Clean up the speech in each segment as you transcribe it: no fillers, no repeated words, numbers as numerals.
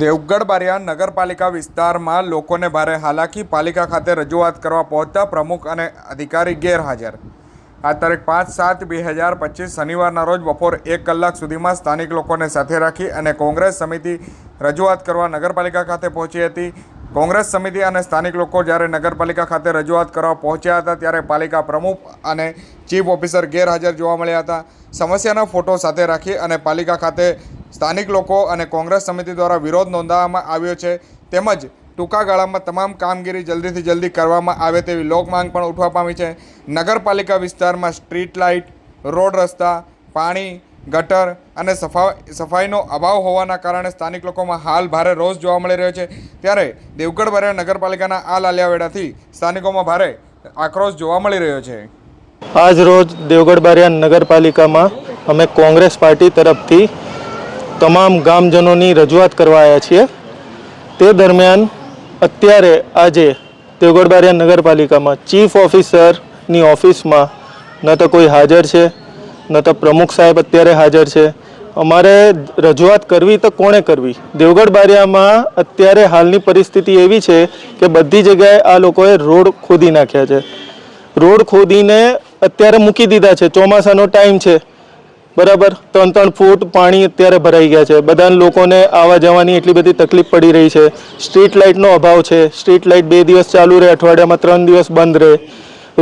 દેવગઢ બારિયા નગરપાલિકા વિસ્તારમાં લોકોને ભારે હાલાકી, પાલિકા ખાતે રજૂઆત કરવા પહોંચતા પ્રમુખ અને અધિકારી ગેરહાજર। આ તારીખ 5/7/2025 શનિવારના રોજ બપોર 1 કલાક સુધીમાં સ્થાનિક લોકોને સાથે રાખી અને કોંગ્રેસ સમિતિ રજૂઆત કરવા નગરપાલિકા ખાતે પહોંચી હતી। કોંગ્રેસ સમિતિ અને સ્થાનિક લોકો જ્યારે નગરપાલિકા ખાતે રજૂઆત કરવા પહોંચ્યા હતા ત્યારે પાલિકા પ્રમુખ અને ચીફ ઓફિસર ગેરહાજર જોવા મળ્યા હતા। સમસ્યાનો ફોટો સાથે રાખી અને પાલિકા ખાતે સ્થાનિક લોકો અને કોંગ્રેસ સમિતિ દ્વારા વિરોધ નોંધાવવામાં આવ્યો છે, તેમજ ટૂંકા ગાળામાં તમામ કામગીરી જલ્દીથી જલ્દી કરવામાં આવે તેવી લોક માંગ પણ ઉઠવા પામી છે। નગરપાલિકા વિસ્તારમાં સ્ટ્રીટ લાઇટ, રોડ રસ્તા, પાણી, ગટર અને સફાઈનો અભાવ હોવાના કારણે સ્થાનિક લોકોમાં હાલ ભારે રોષ જોવા મળી રહ્યો છે। ત્યારે દેવગઢ બારિયા નગરપાલિકાના આ લાલિયાવેડાથી સ્થાનિકોમાં ભારે આક્રોશ જોવા મળી રહ્યો છે। આજ રોજ દેવગઢ બારિયા નગરપાલિકામાં અમે કોંગ્રેસ પાર્ટી તરફથી તમામ ગામજનોની રજૂઆત કરવા આવ્યા છીએ। તે દરમિયાન અત્યારે આજે દેવગઢ બારિયા નગરપાલિકામાં ચીફ ઓફિસરની ઓફિસમાં ન તો કોઈ હાજર છે, ન તો પ્રમુખ સાહેબ અત્યારે હાજર છે। અમારે રજૂઆત કરવી તો કોણે કરવી? દેવગઢ બારિયામાં અત્યારે હાલની પરિસ્થિતિ એવી છે કે બધી જગ્યાએ આ લોકોએ રોડ ખોદી નાખ્યા છે। રોડ ખોદીને અત્યારે મૂકી દીધા છે। ચોમાસાનો ટાઈમ છે, બરાબર, 3-3 ફૂટ પાણી અત્યારે ભરાઈ ગયા છે। બધા લોકોને આવવા જવાની એટલી બધી તકલીફ પડી રહી છે। સ્ટ્રીટ લાઇટનો અભાવ છે। સ્ટ્રીટ લાઇટ 2 દિવસ ચાલુ રહે, અઠવાડિયામાં 3 દિવસ બંધ રહે।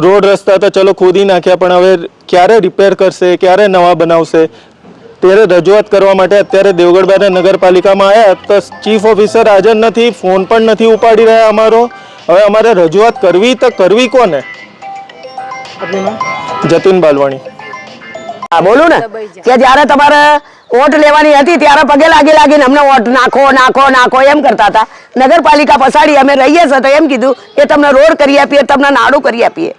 રોડ રસ્તા તો ચલો ખોદી નાખ્યા, પણ હવે ક્યારે રિપેર કરશે, ક્યારે નવા બનાવશે? ત્યારે રજૂઆત કરવા માટે અત્યારે દેવગઢ બારિયા નગરપાલિકામાં આવ્યા તો ચીફ ઓફિસર હાજર નથી, ફોન પણ નથી ઉપાડી રહ્યા અમારો। હવે અમારે રજૂઆત કરવી તો કરવી કોને? જતીન બાલવાણી। બોલું ને કે જ્યારે તમારે વોટ લેવાની હતી ત્યારે પગે લાગીને અમને વોટ નાખો નાખો નાખો એમ કરતા હતા। નગરપાલિકા પછાડી અમે રહીએ છીએ તો એમ કીધું કે તમને રોડ કરી આપીએ, તમને નાડું કરી આપીએ,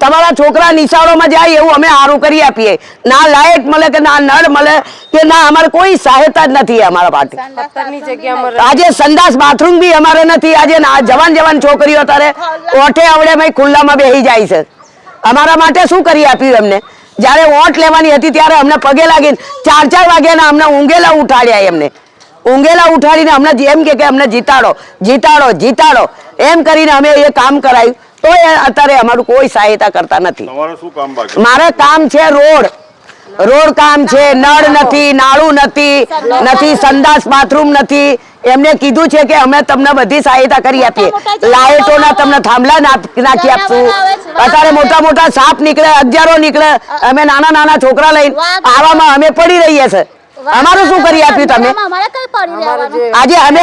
તમારા છોકરા નિશાળોમાં જાય એવું અમે સારું કરી આપીએ। ના લાઇટ મળે કે ના નળ મળે કે ના, અમારે કોઈ સહાયતા જ નથી અમારા માટે। આજે સંડાસ બાથરૂમ બી અમારે નથી। આજે જવાન છોકરીઓ તારે ઓઠે આવડે ખુલ્લામાં બેસી જાય છે। અમારા માટે શું કરી આપ્યું એમને? જ્યારે વોટ લેવાની હતી ત્યારે અમને પગે લાગીને 4-4 વાગ્યાના અમને ઊંઘેલા ઉઠાડ્યા। એમને ઊંઘેલા ઉઠાડીને અમને એમ કે અમને જીતાડો જીતાડો જીતાડો એમ કરીને અમે એ કામ કરાયું, તો અત્યારે અમારું કોઈ સહાયતા કરતા નથી। મારે કામ છે રોડ કામ છે, નળ નથી, નાળું નથી, સંડાસ બાથરૂમ નથી। એમને કીધું છે કે અમે તમને બધી સહાયતા કરી આપીએ, લાઇટોના તમને થાંભલા નાખી આપશું। અત્યારે મોટા સાપ નીકળે, અગિયારો નીકળે, અમે નાના છોકરા લઈને આવામાં અમે પડી રહીએ છીએ। અમારું શું કરી આપ્યું તમે? આજે અમે